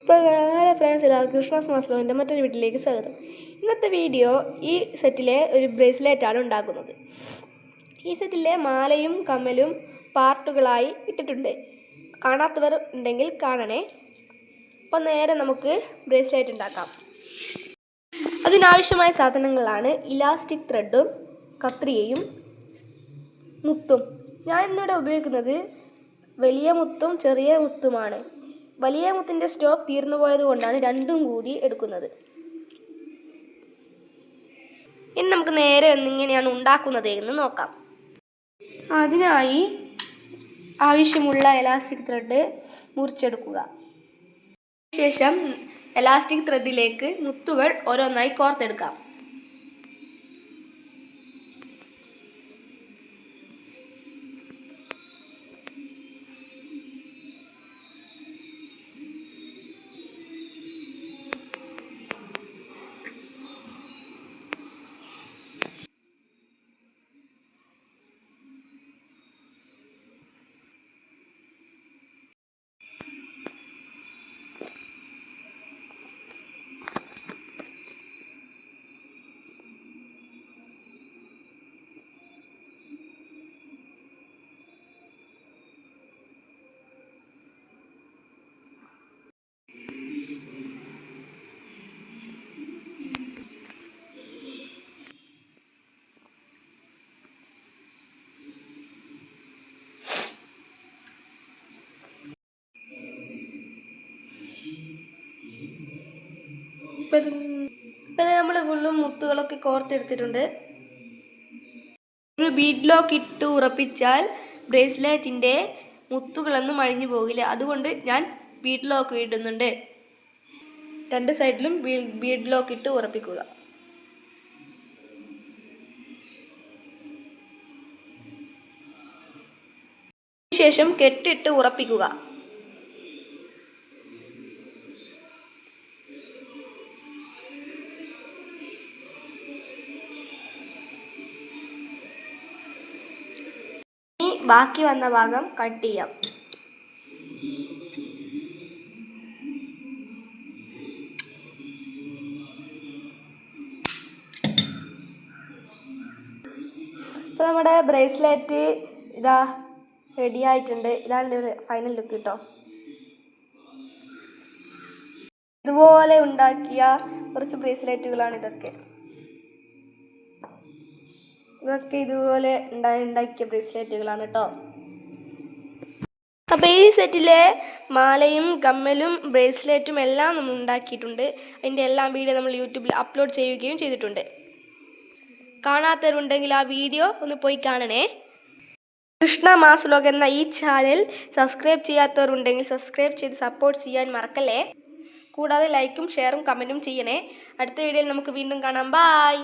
ഇപ്പോൾ ഫ്രണ്ട്സ് എല്ലാവർക്കും കൃഷ്ണാസ് മാസ്ലോവിൻ്റെ മറ്റൊരു വീട്ടിലേക്ക് സ്വാഗതം. ഇന്നത്തെ വീഡിയോ ഈ സെറ്റിലെ ഒരു ബ്രേസ്ലെറ്റാണ് ഉണ്ടാക്കുന്നത്. ഈ സെറ്റിലെ മാലയും കമ്മലും പാർട്ടുകളായി ഇട്ടിട്ടുണ്ട്. കാണാത്തവർ ഉണ്ടെങ്കിൽ കാണണേ. അപ്പോൾ നേരെ നമുക്ക് ബ്രേസ്ലെറ്റ് ഉണ്ടാക്കാം. അതിനാവശ്യമായ സാധനങ്ങളാണ് ഇലാസ്റ്റിക് ത്രെഡും കത്രികയും മുത്തും. ഞാൻ ഇന്നിവിടെ ഉപയോഗിക്കുന്നത് വലിയ മുത്തും ചെറിയ മുത്തുമാണ്. വലിയ മുത്തിൻ്റെ സ്റ്റോക്ക് തീർന്നു പോയത് കൊണ്ടാണ് രണ്ടും കൂടി എടുക്കുന്നത്. ഇനി നമുക്ക് നേരെ എങ്ങനെയാണ് ഉണ്ടാക്കുന്നത് എന്ന് നോക്കാം. അതിനായി ആവശ്യമുള്ള എലാസ്റ്റിക് ത്രെഡ് മുറിച്ചെടുക്കുക. ശേഷം എലാസ്റ്റിക് ത്രെഡിലേക്ക് മുത്തുകൾ ഓരോന്നായി കോർത്തെടുക്കാം. ഇപ്പം നമ്മൾ ഫുള്ളും മുത്തുകളൊക്കെ കോർത്തെടുത്തിട്ടുണ്ട്. ഒരു ബീഡ് ലോക്ക് ഇട്ട് ഉറപ്പിച്ചാൽ ബ്രേസ്ലെറ്റിൻ്റെ മുത്തുകളൊന്നും അഴിഞ്ഞു പോകില്ല. അതുകൊണ്ട് ഞാൻ ബീഡ് ലോക്ക് ഇടുന്നുണ്ട്. രണ്ട് സൈഡിലും ബീഡ് ലോക്ക് ഇട്ട് ഉറപ്പിക്കുക. ശേഷം കെട്ടിട്ട് ഉറപ്പിക്കുക. ബാക്കി വന്ന ഭാഗം കട്ട് ചെയ്യാം. ഇപ്പോൾ നമ്മുടെ ബ്രേസ്ലെറ്റ് ഇതാ റെഡി ആയിട്ടുണ്ട്. ഇതാണ് ഫൈനൽ ലുക്ക് കേട്ടോ. ഇതുപോലെ ഉണ്ടാക്കിയ കുറച്ച് ബ്രേസ്ലെറ്റുകളാണ് ഇതൊക്കെ. ഇതൊക്കെ ഇതുപോലെ ഉണ്ടാക്കിയ ബ്രേസ്ലെറ്റുകളാണ് കേട്ടോ. അപ്പോൾ ഈ സെറ്റിലെ മാലയും കമ്മലും ബ്രേസ്ലെറ്റും എല്ലാം നമ്മൾ ഉണ്ടാക്കിയിട്ടുണ്ട്. അതിൻ്റെ എല്ലാം വീഡിയോ നമ്മൾ യൂട്യൂബിൽ അപ്ലോഡ് ചെയ്യുകയും ചെയ്തിട്ടുണ്ട്. കാണാത്തവരുണ്ടെങ്കിൽ ആ വീഡിയോ ഒന്ന് പോയി കാണണേ. കൃഷ്ണ മാസ് വ്ലോഗ് എന്ന ഈ ചാനൽ സബ്സ്ക്രൈബ് ചെയ്യാത്തവരുണ്ടെങ്കിൽ സബ്സ്ക്രൈബ് ചെയ്ത് സപ്പോർട്ട് ചെയ്യാൻ മറക്കല്ലേ. കൂടാതെ ലൈക്കും ഷെയറും കമൻറ്റും ചെയ്യണേ. അടുത്ത വീഡിയോയിൽ നമുക്ക് വീണ്ടും കാണാം. ബായ്.